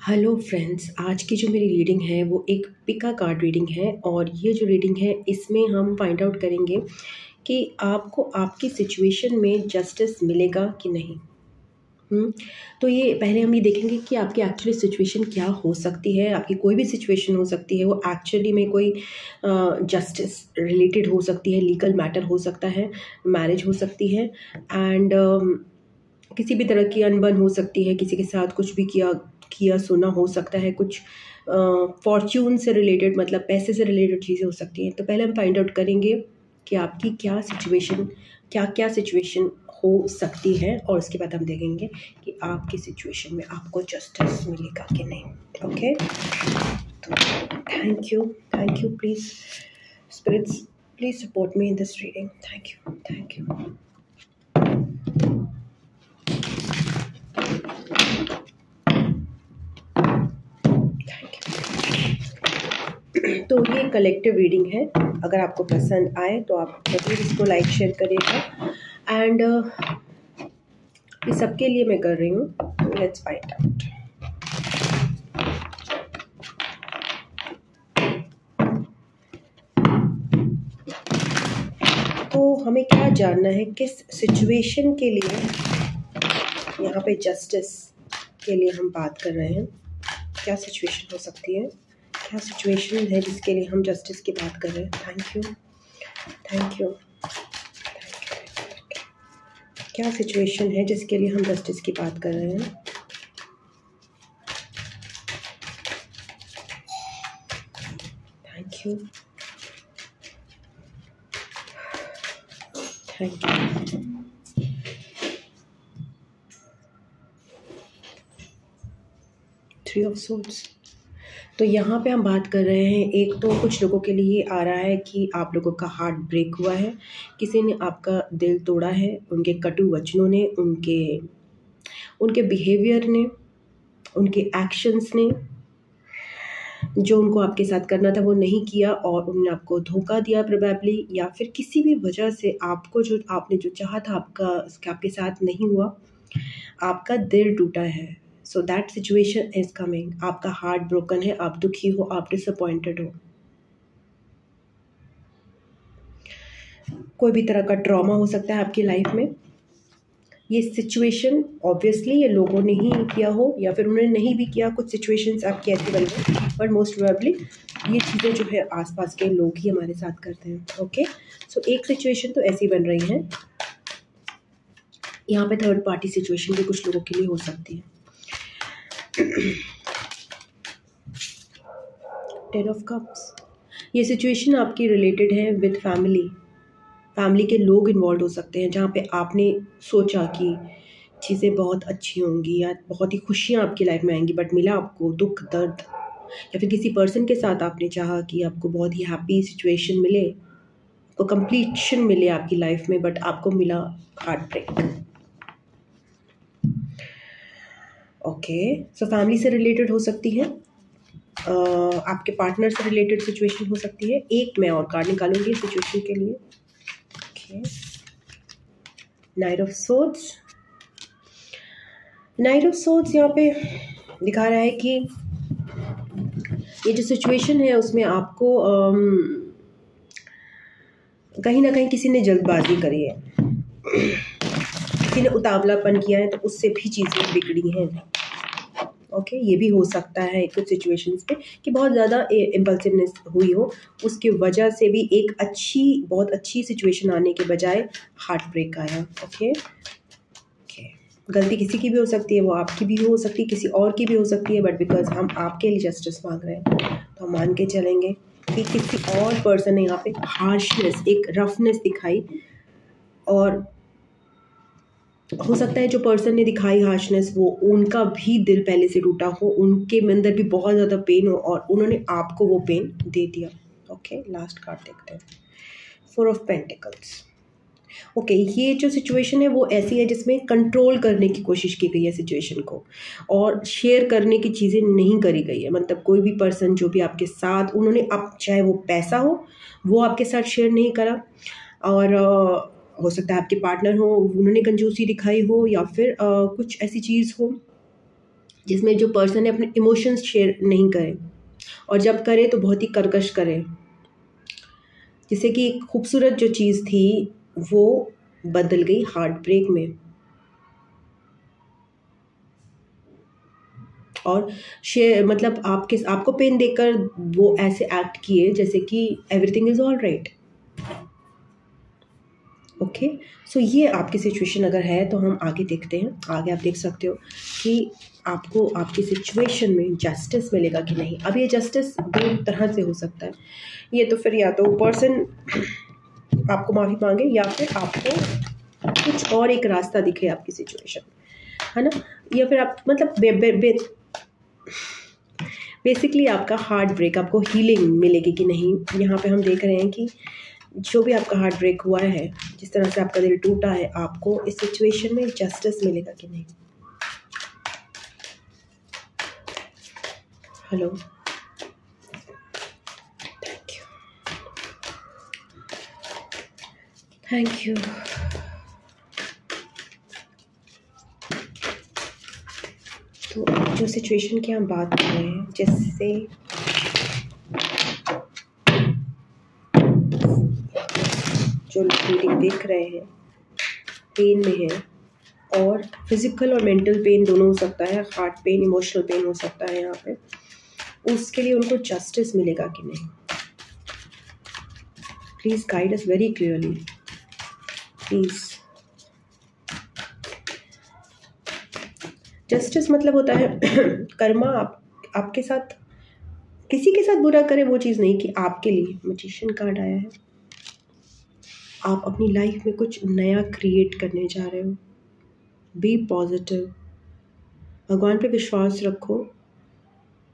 Hello friends, आज की जो मेरी रीडिंग है वो एक पिका कार्ड रीडिंग है। और ये जो रीडिंग है इसमें हम फाइंड आउट करेंगे कि आपको आपकी सिचुएशन में जस्टिस मिलेगा कि नहीं। तो ये पहले हम ये देखेंगे कि आपकी एक्चुअली सिचुएशन क्या हो सकती है। आपकी कोई भी सिचुएशन हो सकती है, वो एक्चुअली में कोई जस्टिस रिलेटेड हो सकती है, लीगल मैटर हो सकता है, मैरिज हो सकती है, एंड किसी भी तरह की अनबन हो सकती है, किसी के साथ कुछ भी किया किया सुना हो सकता है, कुछ फॉर्च्यून से रिलेटेड मतलब पैसे से रिलेटेड चीज़ें हो सकती हैं। तो पहले हम फाइंड आउट करेंगे कि आपकी क्या सिचुएशन हो सकती है, और उसके बाद हम देखेंगे कि आपकी सिचुएशन में आपको जस्टिस मिलेगा कि नहीं। ओके, तो thank you please spirits, please support me in this reading. Thank you. तो ये कलेक्टिव रीडिंग है। अगर आपको पसंद आए तो आप जरूर इसको लाइक शेयर करिएगा। एंड ये सबके लिए मैं कर रही हूँ। Let's find out. तो हमें क्या जानना है, किस सिचुएशन के लिए यहाँ पे जस्टिस के लिए हम बात कर रहे हैं। क्या सिचुएशन हो सकती है, क्या सिचुएशन है जिसके लिए हम जस्टिस की बात कर रहे हैं। Thank you. क्या सिचुएशन है जिसके लिए हम जस्टिस की बात कर रहे हैं। Thank you. 3 of swords. तो यहाँ पे हम बात कर रहे हैं, एक तो कुछ लोगों के लिए आ रहा है कि आप लोगों का हार्ट ब्रेक हुआ है, किसी ने आपका दिल तोड़ा है, उनके कटु वचनों ने, उनके बिहेवियर ने, उनके एक्शंस ने, जो उनको आपके साथ करना था वो नहीं किया और उन्होंने आपको धोखा दिया प्रोबेबली, या फिर किसी भी वजह से आपने जो चाहा था आपके साथ नहीं हुआ, आपका दिल टूटा है। So that situation is coming. आपका हार्ट ब्रोकन है, आप दुखी हो, आप डिसअपॉइंटेड हो, कोई भी तरह का ट्रॉमा हो सकता है आपकी लाइफ में। ये सिचुएशन ऑब्वियसली ये लोगों ने ही किया हो या फिर उन्होंने नहीं भी किया, कुछ सिचुएशंस आपकी ऐसी बन गई, बट मोस्ट प्रोबेबली ये चीज़ें जो है आसपास के लोग ही हमारे साथ करते हैं। ओके, सो एक सिचुएशन तो ऐसी बन रही है। यहाँ पे थर्ड पार्टी सिचुएशन भी कुछ लोगों के लिए हो सकती है। 10 ऑफ कप्स। ये सिचुएशन आपकी रिलेटेड है विद फैमिली के लोग इन्वॉल्व हो सकते हैं, जहाँ पे आपने सोचा कि चीज़ें बहुत अच्छी होंगी या बहुत ही खुशियाँ आपकी लाइफ में आएंगी, बट मिला आपको दुख, दर्द, या फिर किसी पर्सन के साथ आपने चाहा कि आपको बहुत ही हैप्पी सिचुएशन मिले, आपको कंप्लीशन मिले आपकी लाइफ में, बट आपको मिला heart break. Okay, so family से रिलेटेड हो सकती है, आपके पार्टनर से रिलेटेड सिचुएशन हो सकती है। एक मैं और कार्ड निकालूंगी सिचुएशन के लिए। Okay, night of swords. यहाँ पे दिखा रहा है कि ये जो सिचुएशन है उसमें आपको कहीं ना कहीं किसी ने जल्दबाजी करी है, किसी ने उतावलापन किया है, तो उससे भी चीज़ें बिगड़ी हैं। ओके, ये भी हो सकता है कुछ सिचुएशंस पे कि बहुत ज़्यादा इम्पल्सिवनेस हुई हो, उसकी वजह से भी एक बहुत अच्छी सिचुएशन आने के बजाय हार्ट ब्रेक आया। ओके, गलती किसी की भी हो सकती है, वो आपकी भी हो सकती है, किसी और की भी हो सकती है, बट बिकॉज हम आपके लिए जस्टिस मांग रहे हैं तो हम मान के चलेंगे कि किसी और पर्सन ने यहाँ पे हार्शनेस, एक रफनेस दिखाई, और हो सकता है जो पर्सन ने दिखाई हार्शनेस वो उनका भी दिल पहले से टूटा हो, उनके अंदर भी बहुत ज़्यादा पेन हो और उन्होंने आपको वो पेन दे दिया। ओके, लास्ट कार्ड देखते हैं, 4 ऑफ पेंटिकल्स। ओके, ये जो सिचुएशन है वो ऐसी है जिसमें कंट्रोल करने की कोशिश की गई है सिचुएशन को, और शेयर करने की चीज़ें नहीं करी गई है। मतलब कोई भी पर्सन जो भी आपके साथ, उन्होंने अब चाहे वो पैसा हो वो आपके साथ शेयर नहीं करा, और हो सकता है आपके पार्टनर हो, उन्होंने कंजूसी दिखाई हो, या फिर कुछ ऐसी चीज़ हो जिसमें जो पर्सन है अपने इमोशंस शेयर नहीं करे, और जब करे तो बहुत ही कर्कश करे, जिससे कि एक खूबसूरत जो चीज़ थी वो बदल गई हार्ट ब्रेक में। और शेयर मतलब आपको पेन देकर वो ऐसे एक्ट किए जैसे कि everything is all right. Okay, so ये आपकी सिचुएशन अगर है तो हम आगे देखते हैं। आगे आप देख सकते हो कि आपको आपकी सिचुएशन में जस्टिस मिलेगा कि नहीं। अब ये जस्टिस दो तरह से हो सकता है। ये तो फिर या तो पर्सन आपको माफ़ी मांगे या फिर आपको कुछ और एक रास्ता दिखे आपकी सिचुएशन, है ना। या फिर आप मतलब बेसिकली आपका हार्ट ब्रेक, आपको हीलिंग मिलेगी कि नहीं। यहाँ पे हम देख रहे हैं कि जो भी आपका हार्ट ब्रेक हुआ है, जिस तरह से आपका दिल टूटा है, आपको इस सिचुएशन में जस्टिस मिलेगा कि नहीं। Hello, thank you. तो जो सिचुएशन की हम बात कर रहे हैं, जिससे जो रीडिंग देख रहे हैं पेन में है, और फिजिकल और मेंटल पेन दोनों हो सकता है, हार्ट पेन, इमोशनल पेन हो सकता है। यहाँ पे उसके लिए उनको जस्टिस मिलेगा कि नहीं। Please guide us very clearly, please. Justice मतलब होता है कर्मा आपके साथ, किसी के साथ बुरा करे वो चीज़ नहीं, कि आपके लिए मैजिशियन कार्ड आया है। आप अपनी लाइफ में कुछ नया क्रिएट करने जा रहे हो। बी पॉजिटिव, भगवान पे विश्वास रखो,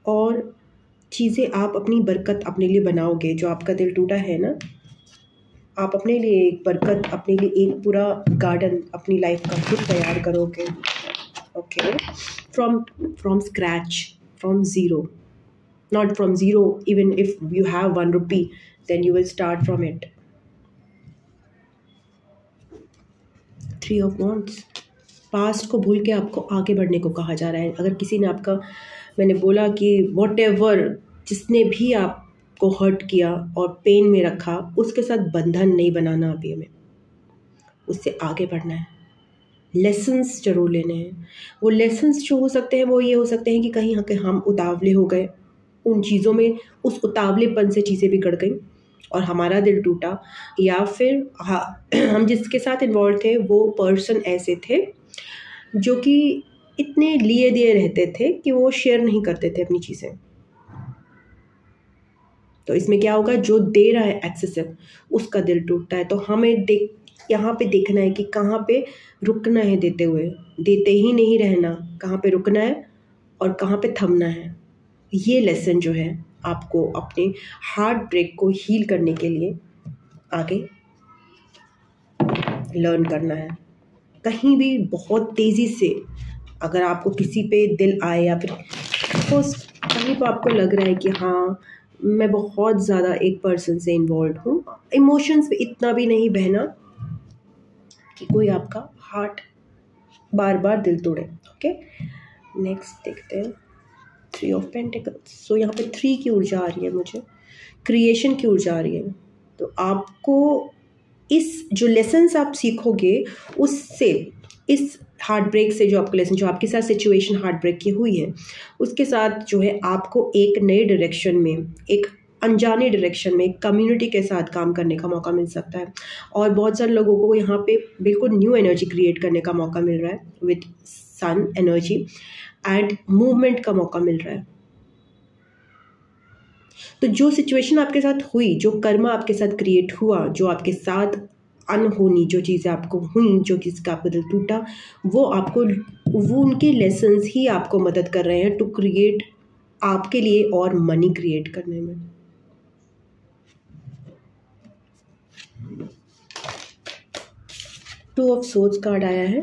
और चीज़ें आप अपनी बरकत अपने लिए बनाओगे। जो आपका दिल टूटा है ना, आप अपने लिए एक बरकत, अपने लिए एक पूरा गार्डन अपनी लाइफ का खुद तैयार करोगे। Okay, from scratch, from zero, not from zero. Even if you have 1 rupee, then you will start from it। 3 of Wands, past को भूल के आपको आगे बढ़ने को कहा जा रहा है। अगर किसी ने आपका, मैंने बोला कि whatever, जिसने भी आपको हर्ट किया और पेन में रखा, उसके साथ बंधन नहीं बनाना। अभी हमें उससे आगे बढ़ना है, लेसन्स जरूर लेने हैं। वो लेसन्स जो हो सकते हैं वो ये हो सकते हैं कि कहीं हम उतावले हो गए, उन चीज़ों में उस उतावलेपन से चीज़ें बिगड़ गई और हमारा दिल टूटा, या फिर हम जिसके साथ इन्वॉल्व थे वो पर्सन ऐसे थे जो कि इतने लिए दिए रहते थे कि वो शेयर नहीं करते थे अपनी चीज़ें। तो इसमें क्या होगा, जो दे रहा है एक्सेसिव, उसका दिल टूटता है। तो हमें यहाँ पे देखना है कि कहाँ पे रुकना है देते हुए, देते ही नहीं रहना, कहाँ पे रुकना है और कहाँ पे थमना है। ये लेसन जो है आपको अपने हार्ट ब्रेक को हील करने के लिए आगे लर्न करना है। कहीं भी बहुत तेज़ी से अगर आपको किसी पे दिल आए, या फिर सपोज कहीं पर आपको लग रहा है कि हाँ मैं बहुत ज़्यादा एक पर्सन से इन्वॉल्व हूँ, इमोशंस पे इतना भी नहीं बहना कि कोई आपका हार्ट बार बार दिल तोड़े। ओके, नेक्स्ट देखते हैं 3 of Pentacles। सो यहाँ पे 3 की ऊर्जा आ रही है मुझे, क्रिएशन की ऊर्जा आ रही है। तो आपको इस जो लेसन्स आप सीखोगे उससे, इस हार्ट ब्रेक से जो आपको लेसन, जो आपके साथ सिचुएशन हार्ट ब्रेक की हुई है, उसके साथ जो है आपको एक नए डायरेक्शन में, एक अनजाने डायरेक्शन में, कम्युनिटी के साथ काम करने का मौका मिल सकता है। और बहुत सारे लोगों को यहाँ पे बिल्कुल न्यू एनर्जी क्रिएट करने का मौका मिल रहा है with sun energy, and movement का मौका मिल रहा है। तो जो सिचुएशन आपके साथ हुई, जो कर्मा आपके साथ क्रिएट हुआ, जो आपके साथ अनहोनी जो चीज़ें आपको हुई, जो किसका आपका दिल टूटा, वो उनके लेसन्स ही आपको मदद कर रहे हैं टू क्रिएट आपके लिए और मनी क्रिएट करने में। टू ऑफ सोर्ड्स कार्ड आया है।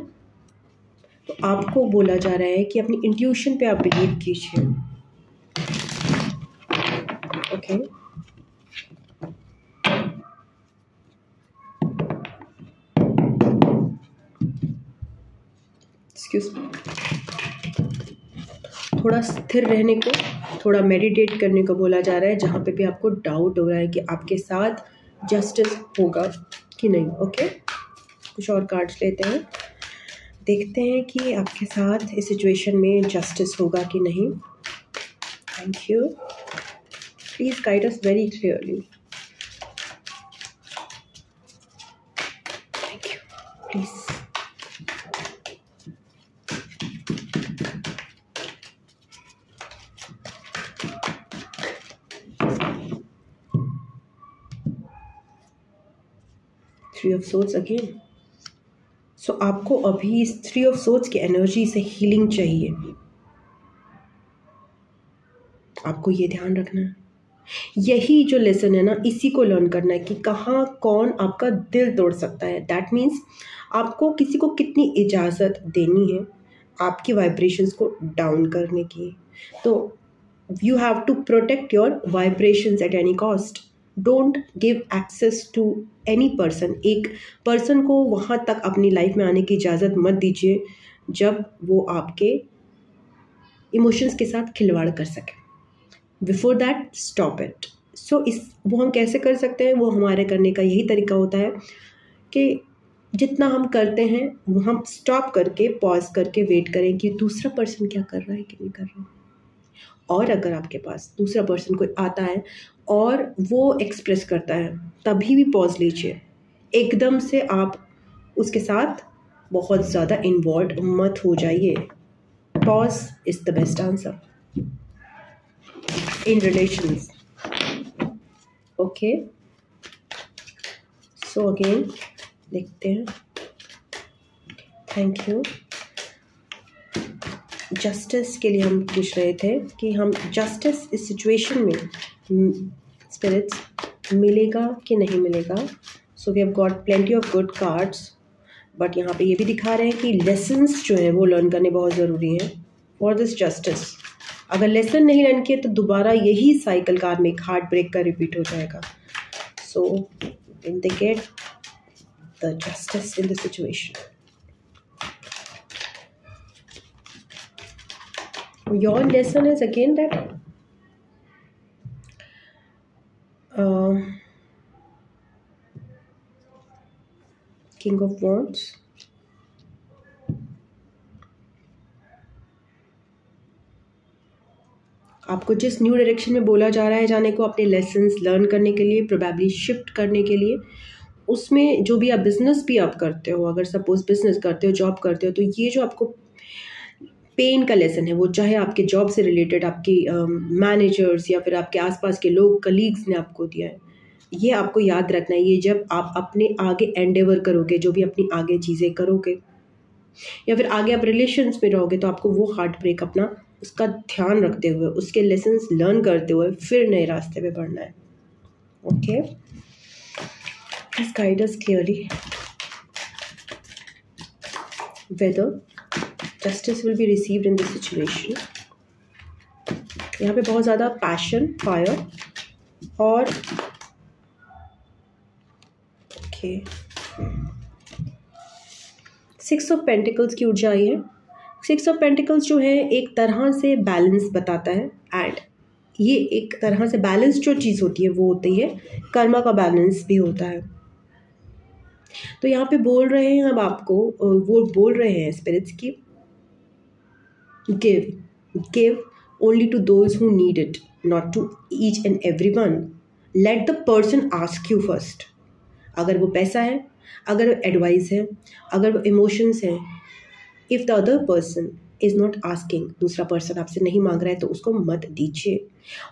तो आपको बोला जा रहा है कि अपनी इंट्यूशन पे आप बिलीव कीजिए। Okay, excuse me. थोड़ा स्थिर रहने को, थोड़ा मेडिटेट करने को बोला जा रहा है, जहाँ पे भी आपको डाउट हो रहा है कि आपके साथ जस्टिस होगा कि नहीं। ओके, कुछ और कार्ड्स लेते हैं, देखते हैं कि आपके साथ इस सिचुएशन में जस्टिस होगा कि नहीं। Thank you, please guide us very clearly. Thank you, please. Three of swords again. So आपको अभी इस थ्री ऑफ सोर्ड्स की एनर्जी से हीलिंग चाहिए, आपको ये ध्यान रखना है। यही जो लेसन है ना, इसी को लर्न करना है कि कहाँ कौन आपका दिल तोड़ सकता है। दैट मीन्स आपको किसी को कितनी इजाज़त देनी है आपकी वाइब्रेशंस को डाउन करने की। तो you have to protect your vibrations at any cost. Don't give access to any person. एक पर्सन को वहाँ तक अपनी लाइफ में आने की इजाज़त मत दीजिए जब वो आपके इमोशंस के साथ खिलवाड़ कर सके। Before that stop it. So वो हम कैसे कर सकते हैं, वो हमारे करने का यही तरीका होता है कि जितना हम करते हैं वो हम स्टॉप करके, पॉज करके वेट करें कि दूसरा पर्सन क्या कर रहा है कि नहीं कर रहा है। और अगर आपके पास दूसरा पर्सन कोई आता है और वो एक्सप्रेस करता है, तभी भी पॉज लीजिए। एकदम से आप उसके साथ बहुत ज़्यादा इन्वॉल्व मत हो जाइए। Pause is the best answer in relations. Okay, so again देखते हैं। Thank you. जस्टिस के लिए हम पूछ रहे थे कि हम जस्टिस इस सिचुएशन में स्पिरिट्स मिलेगा कि नहीं मिलेगा। So we have got plenty of good cards, but यहाँ पे ये भी दिखा रहे हैं कि लेसन्स जो हैं वो लर्न करने बहुत ज़रूरी हैं फॉर दिस जस्टिस। अगर लेसन नहीं लर्न किए तो दोबारा यही साइकिल कार्मिक हार्ट ब्रेक का रिपीट हो जाएगा। So they get the justice in the situation. Your lesson is again that king of wands. आपको जिस न्यू डायरेक्शन में बोला जा रहा है जाने को, अपने लेसन्स लर्न करने के लिए, प्रोबेबली शिफ्ट करने के लिए, उसमें जो भी आप बिज़नेस भी आप करते हो, अगर सपोज बिज़नेस करते हो, जॉब करते हो, तो ये जो आपको पेन का लेसन है, वो चाहे आपके जॉब से रिलेटेड आपकी मैनेजर्स या फिर आपके आसपास के लोग, कलीग्स ने आपको दिया है, ये आपको याद रखना है। ये जब आप अपने आगे एंडेवर करोगे, जो भी अपनी आगे चीज़ें करोगे या फिर आगे आप रिलेशंस में रहोगे, तो आपको वो हार्ट ब्रेक अपना उसका ध्यान रखते हुए, उसके लेसन्स लर्न करते हुए फिर नए रास्ते पे बढ़ना है। Okay, please guide us clearly whether justice will be received in this situation. यहाँ पे बहुत ज़्यादा पैशन, फायर और ओके सिक्स ऑफ पेंटिकल्स की ऊर्जा आई है। सिक्स ऑफ पेंटिकल्स जो है एक तरह से बैलेंस बताता है, एंड ये एक तरह से बैलेंस जो चीज़ होती है वो होती है कर्मा का बैलेंस भी होता है। तो यहाँ पे बोल रहे हैं अब आपको, वो बोल रहे हैं स्पिरिट्स की, give only to those who need it, not to each and every one. Let the person ask you first. अगर वो पैसा है, अगर वो एडवाइस है, अगर वो इमोशंस हैं, if the other person is not asking, दूसरा पर्सन आपसे नहीं मांग रहा है, तो उसको मत दीजिए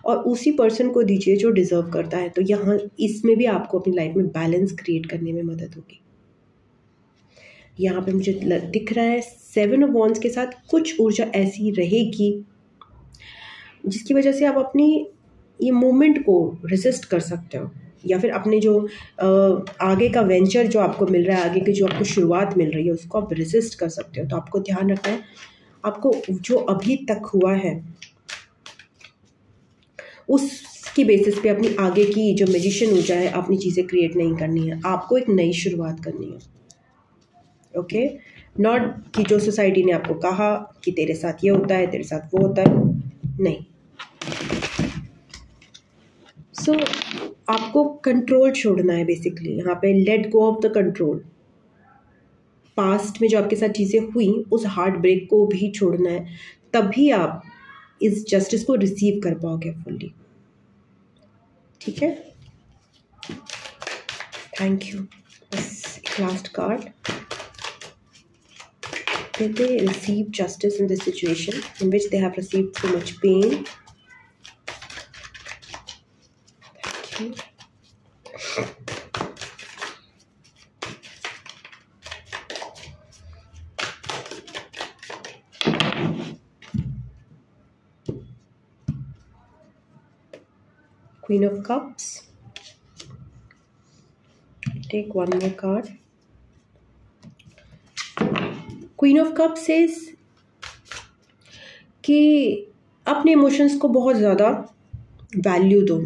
और उसी पर्सन को दीजिए जो डिज़र्व करता है। तो यहाँ इसमें भी आपको अपनी लाइफ में बैलेंस क्रिएट करने में मदद होगी। यहाँ पे मुझे दिख रहा है 7 ऑफ वॉन्ड्स के साथ कुछ ऊर्जा ऐसी रहेगी जिसकी वजह से आप अपनी ये मूवमेंट को रेसिस्ट कर सकते हो, या फिर अपने जो आगे का वेंचर जो आपको मिल रहा है, आगे की जो आपको शुरुआत मिल रही है, उसको आप रेसिस्ट कर सकते हो। तो आपको ध्यान रखना है, आपको जो अभी तक हुआ है उसकी बेसिस पे अपनी आगे की जो मैजिशियन ऊर्जा है, अपनी चीज़ें क्रिएट नहीं करनी है, आपको एक नई शुरुआत करनी है। ओके, नॉट कि जो सोसाइटी ने आपको कहा कि तेरे साथ ये होता है, तेरे साथ वो होता है, नहीं। सो आपको कंट्रोल छोड़ना है बेसिकली यहाँ पे, let go of the control. Past में जो आपके साथ चीज़ें हुई उस हार्ट ब्रेक को भी छोड़ना है, तभी आप इस जस्टिस को रिसीव कर पाओगे फुल्ली। ठीक है, थैंक यू। बस last card, did they receive justice in this situation in which they have received so much pain? Thank you. Queen of Cups. Take one more card. Queen of Cups says कि अपने emotions को बहुत ज़्यादा value दो।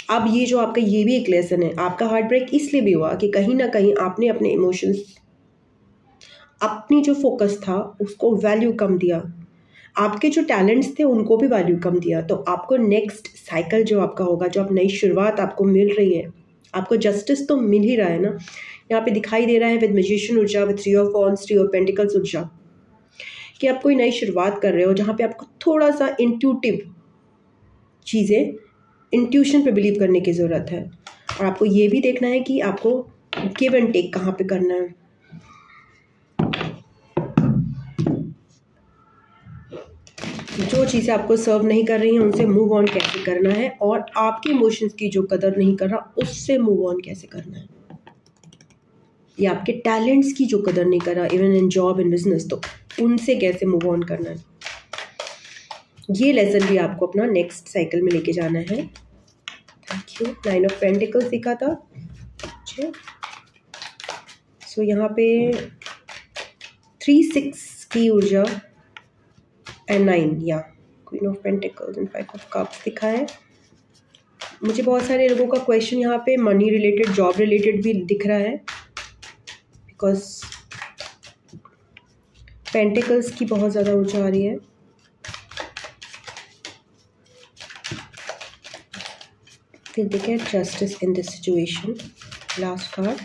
अब ये जो आपका, ये भी एक लेसन है। आपका हार्ट ब्रेक इसलिए भी हुआ कि कहीं ना कहीं आपने अपने इमोशंस, अपनी जो फोकस था उसको वैल्यू कम दिया, आपके जो टैलेंट्स थे उनको भी वैल्यू कम दिया। तो आपको नेक्स्ट साइकिल जो आपका होगा, जो आप नई शुरुआत आपको मिल रही है, आपको जस्टिस तो मिल ही रहा है ना। यहाँ पे दिखाई दे रहा है विद मैजिशियन ऊर्जा, with 3 of wands, 3 of pentacles ऊर्जा, कि आप कोई नई शुरुआत कर रहे हो जहाँ पे आपको थोड़ा सा इंट्यूटिव चीज़ें, इंट्यूशन पे बिलीव करने की ज़रूरत है। और आपको ये भी देखना है कि आपको गिव एंड टेक कहाँ पे करना है। जो चीज़ें आपको सर्व नहीं कर रही हैं उनसे मूव ऑन कैसे करना है, और आपके इमोशंस की जो कदर नहीं कर रहा उससे मूव ऑन कैसे करना है, या आपके टैलेंट्स की जो कदर नहीं कर रहा even in job in business, तो उनसे कैसे मूव ऑन करना है। ये लेसन भी आपको अपना नेक्स्ट साइकिल में लेके जाना है। Thank you. 9 ऑफ पेंटिकल्स दिखा था। अच्छा, सो यहाँ पे 3, 6 की ऊर्जा एंड 9 या queen of pentacles and 5 of cups दिखा है। मुझे बहुत सारे लोगों का क्वेश्चन यहाँ पे मनी रिलेटेड, जॉब रिलेटेड भी दिख रहा है, बिकॉज पेंटिकल्स की बहुत ज़्यादा ऊर्जा आ रही है। Will they get justice in this situation? Last card.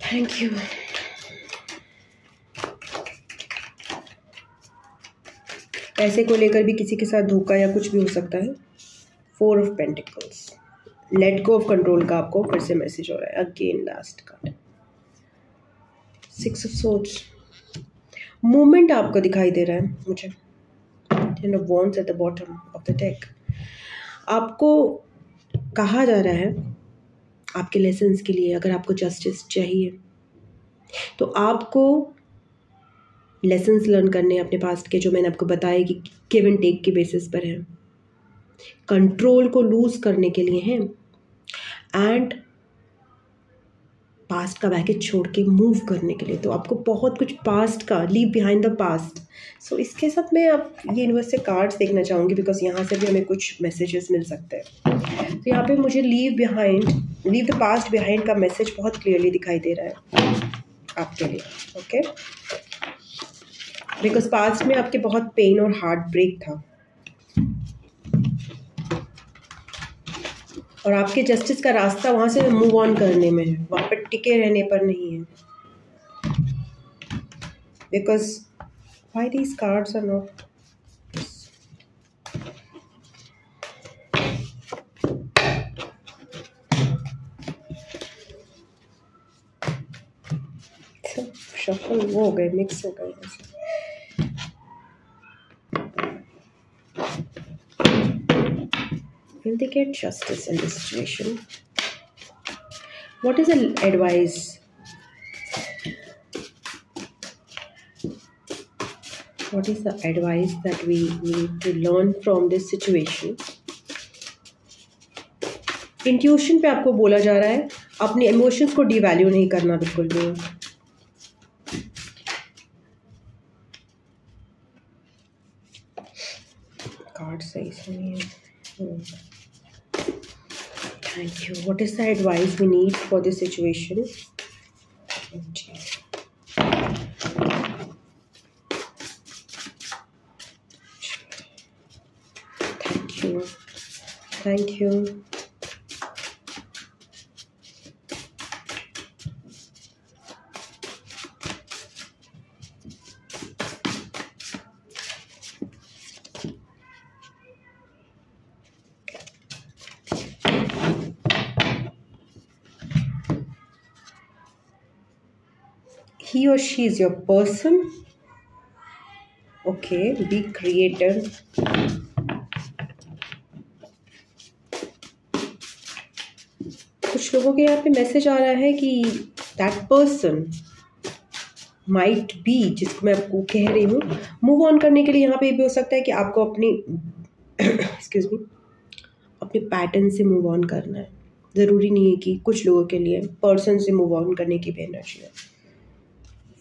Thank you. पैसे को लेकर भी किसी के साथ धोखा या कुछ भी हो सकता है। 4 of pentacles, let go of control का आपको फिर से मैसेज हो रहा है। Again last card, 6 of swords, movement आपको दिखाई दे रहा है मुझे। 10 of wands at the bottom of the deck. आपको कहा जा रहा है आपके लेसन्स के लिए, अगर आपको जस्टिस चाहिए तो आपको लेसन्स लर्न करने अपने पास्ट के, जो मैंने आपको बताया कि गिव एंड टेक के बेसिस पर है, कंट्रोल को लूज करने के लिए हैं, एंड पास्ट का बैगेज छोड़ के मूव करने के लिए। तो आपको बहुत कुछ पास्ट का, लीव बिहाइंड द पास्ट। सो इसके साथ मैं आप ये यूनिवर्स से कार्ड्स देखना चाहूँगी, बिकॉज यहाँ से भी हमें कुछ मैसेजेस मिल सकते हैं। तो यहाँ पे मुझे लीव द पास्ट बिहाइंड का मैसेज बहुत क्लियरली दिखाई दे रहा है आपके लिए। ओके, बिकॉज पास्ट में आपके बहुत पेन और हार्ट ब्रेक था, और आपके जस्टिस का रास्ता वहाँ से मूव ऑन करने में है, वहाँ पर टिके रहने पर नहीं है। Because why these cards are not, shuffle वो हो गए, मिक्स हो गए ऐसे। Will they get justice in this situation? What is the advice? What is the advice that we need to learn from this situation? Intuition पे आपको बोला जा रहा है अपने इमोशंस को डिवैल्यू नहीं करना बिल्कुल भी। कार्ड सही से नहीं है। Thank you. What is the advice we need for this situation? Okay. Thank you. Thank you. He or she is your person. Okay, be creative. कुछ लोगों के यहाँ पे मैसेज आ रहा है कि दैट पर्सन माइट बी, जिसको मैं आपको कह रही हूँ, मूव ऑन करने के लिए यहाँ पे भी हो सकता है कि आपको अपनी एक्सक्यूज मी अपने पैटर्न से मूव ऑन करना है। ज़रूरी नहीं है कि कुछ लोगों के लिए पर्सन से मूव ऑन करने की भी एनर्जी है।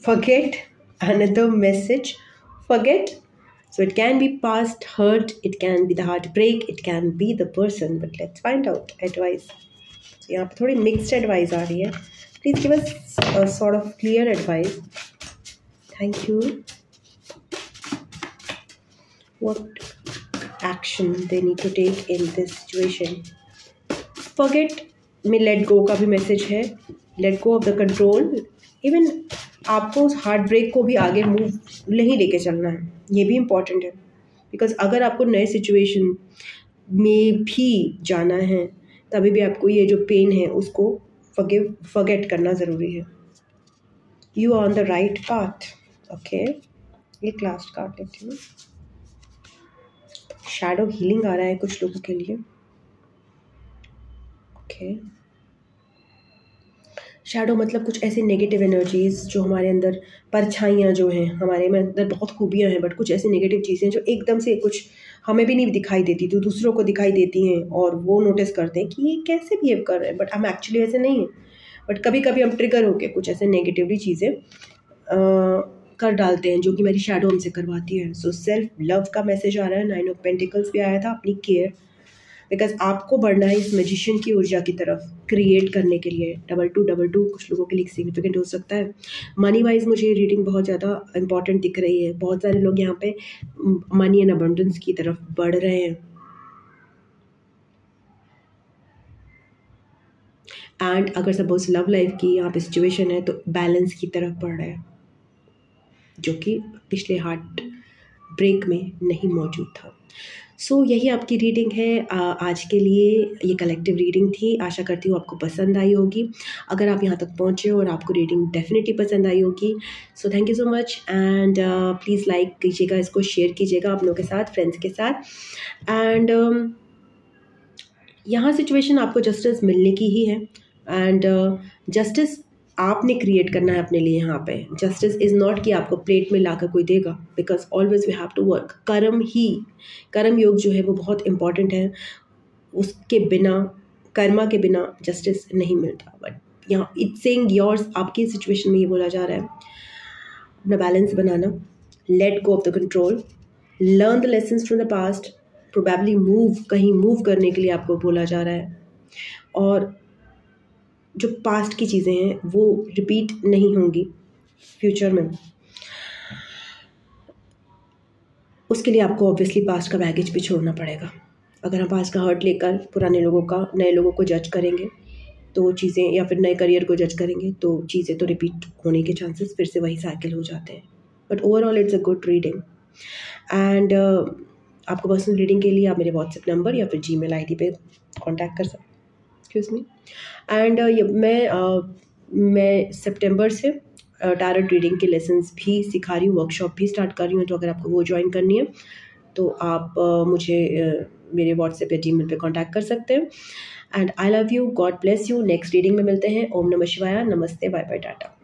Forget, another message. Forget. So it can be past hurt, it can be the heartbreak, it can be the person. But let's find out advice. So यहाँ पे थोड़ी mixed advice आ रही है. Please give us a sort of clear advice. Thank you. What action they need to take in this situation? Forget में let go का भी message है. Let go of the control. Even आपको उस heart break को भी आगे move नहीं लेके चलना है, ये भी इम्पॉर्टेंट है। बिकॉज अगर आपको नए सिचुएशन में भी जाना है तभी भी आपको ये जो पेन है उसको फॉरगेट करना ज़रूरी है। You are on the right path. Okay, एक लास्ट कार्ड लेती हूँ। शैडो हीलिंग आ रहा है कुछ लोगों के लिए। ओके, शैडो मतलब कुछ ऐसी नेगेटिव एनर्जीज़ जो हमारे अंदर, परछाइयाँ जो हैं, हमारे में अंदर बहुत खूबियाँ हैं बट कुछ ऐसी नेगेटिव चीज़ें जो एकदम से कुछ हमें भी नहीं दिखाई देती तो दूसरों को दिखाई देती हैं और वो नोटिस करते हैं कि ये कैसे बिहेव कर रहे हैं, बट हम एक्चुअली ऐसे नहीं हैं। बट कभी कभी हम ट्रिगर होकर कुछ ऐसे नेगेटिवली चीज़ें कर डालते हैं जो कि मेरी शैडो हमसे करवाती है। सो सेल्फ लव का मैसेज आ रहा है। 9 ऑफ पेंटिकल्स भी आया था, अपनी केयर, बिकॉज आपको बढ़ना है इस मैजिशियन की ऊर्जा की तरफ क्रिएट करने के लिए। 2222 कुछ लोगों के लिए सिग्निफिकेंट हो सकता है। मनी वाइज मुझे रीडिंग बहुत ज़्यादा इंपॉर्टेंट दिख रही है। बहुत सारे लोग यहाँ पे मनी एंड अबंडेंस की तरफ बढ़ रहे हैं। एंड अगर सपोज लव लाइफ की यहाँ पे सिचुएशन है तो बैलेंस की तरफ बढ़ रहा है, जो कि पिछले हार्ट ब्रेक में नहीं मौजूद था। सो यही आपकी रीडिंग है आज के लिए। ये कलेक्टिव रीडिंग थी। आशा करती हूँ आपको पसंद आई होगी। अगर आप यहाँ तक पहुँचे और आपको रीडिंग डेफिनेटली पसंद आई होगी, so thank you so much. And please like कीजिएगा, इसको शेयर कीजिएगा आप लोगों के साथ, फ्रेंड्स के साथ। एंड यहाँ सिचुएशन आपको जस्टिस मिलने की ही है। एंड जस्टिस आपने क्रिएट करना है अपने लिए। यहाँ पे जस्टिस इज़ नॉट कि आपको प्लेट में लाकर कोई देगा, because always we have to work. Karma yoga जो है वो बहुत इंपॉर्टेंट है। उसके बिना, कर्मा के बिना जस्टिस नहीं मिलता। बट यहाँ इट्स सेइंग योर्स, आपकी सिचुएशन में ये बोला जा रहा है अपना balance banana, let go of the control, learn the lessons from the past, probably कहीं मूव करने के लिए आपको बोला जा रहा है। और जो पास्ट की चीज़ें हैं वो रिपीट नहीं होंगी फ्यूचर में। उसके लिए आपको ऑब्वियसली पास्ट का बैगेज भी छोड़ना पड़ेगा। अगर हम पास्ट का हर्ट लेकर पुराने लोगों का नए लोगों को जज करेंगे तो चीज़ें, या फिर नए करियर को जज करेंगे तो चीज़ें तो रिपीट होने के चांसेस फिर से वही साइकिल हो जाते हैं। But overall it's a good reading. And आपको पर्सनल रीडिंग के लिए आप मेरे व्हाट्सएप नंबर या फिर जीमेल आईडी पे कांटेक्ट कर सकते हैं। Excuse me. एंड मैं सितंबर से टैरोट रीडिंग के लेसन्स भी सिखा रही हूँ, वर्कशॉप भी स्टार्ट कर रही हूँ। तो अगर आपको वो ज्वाइन करनी है तो आप मुझे मेरे व्हाट्सएप या जीमेल पे कांटेक्ट कर सकते हैं। And I love you, God bless you. Next reading में मिलते हैं। ओम नमः शिवाय, नमस्ते, बाय बाय, टाटा।